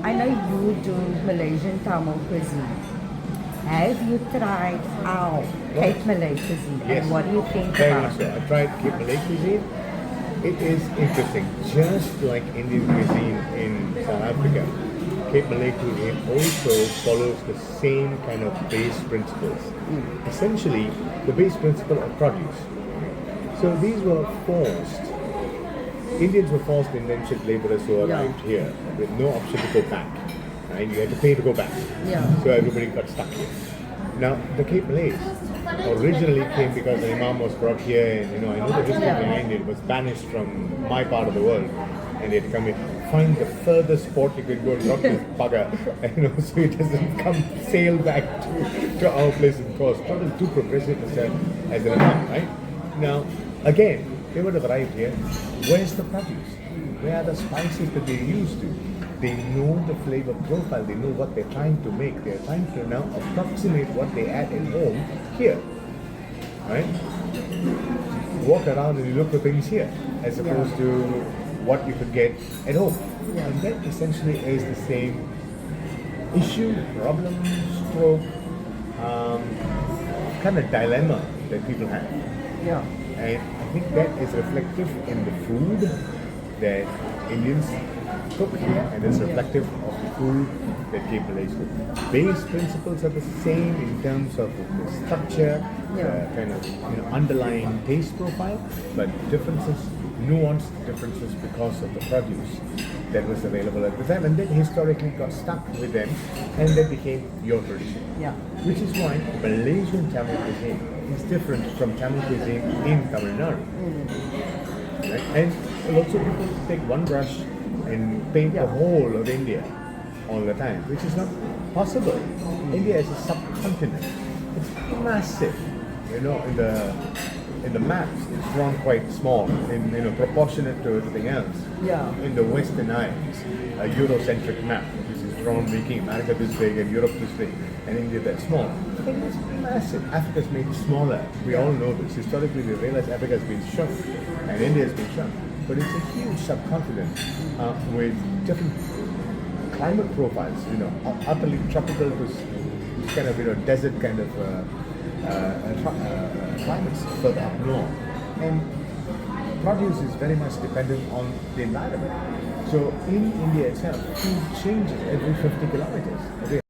I know you do Malaysian Tamil cuisine. Have you tried our Cape Malay cuisine? Yes. And what do you think Very about much so. it? I tried Cape Malay cuisine. It is interesting. Just like Indian cuisine in South Africa, Cape Malay cuisine also follows the same kind of base principles. Essentially, the base principle of produce. So these were forced. Indians were forced indentured laborers who arrived here with no option to go back. Right? You had to pay to go back. Yeah. So everybody got stuck here. Now the Cape Malays originally came because the Imam was brought here, and I know the history behind it. Was banished from my part of the world, and they had to come here. Find the furthest port you could go and drop this bugger, so it doesn't come sail back to our place in coast. Probably too progressive as an Imam, right? Now, again, they would have arrived here. Where's the produce? Where are the spices that they're used to? They know the flavor profile. They know what they're trying to make. They're trying to now approximate what they add at home here, right? Walk around and you look for things here, as opposed to what you could get at home. And that essentially is the same issue, problem, stroke, kind of dilemma that people have. Yeah. And I think that is reflective in the food that Indians cook here, and it's reflective of the food that Cape Malays cook. Base principles are the same in terms of the structure, the kind of underlying taste profile, but differences, nuanced differences because of the produce that was available at the time, and that historically got stuck with them, and that became your tradition. Yeah. Which is why Malaysian Tamil cuisine is different from Tamil cuisine in Tamil Nadu. Right? And also people take one brush and paint the whole of India all the time, which is not possible. India is a subcontinent. It's massive. In the maps, it's drawn quite small, proportionate to everything else. Yeah. In the Western Isles, a Eurocentric map, which is drawn making America this big and Europe this big, and India that small. India is massive. Africa's made smaller. We all know this. Historically, we realize Africa has been shrunk, and India has been shrunk. But it's a huge subcontinent with different climate profiles. Utterly tropical to kind of desert kind of climates further up north. And produce is very much dependent on the environment. So in India itself, food changes every 50 kilometers.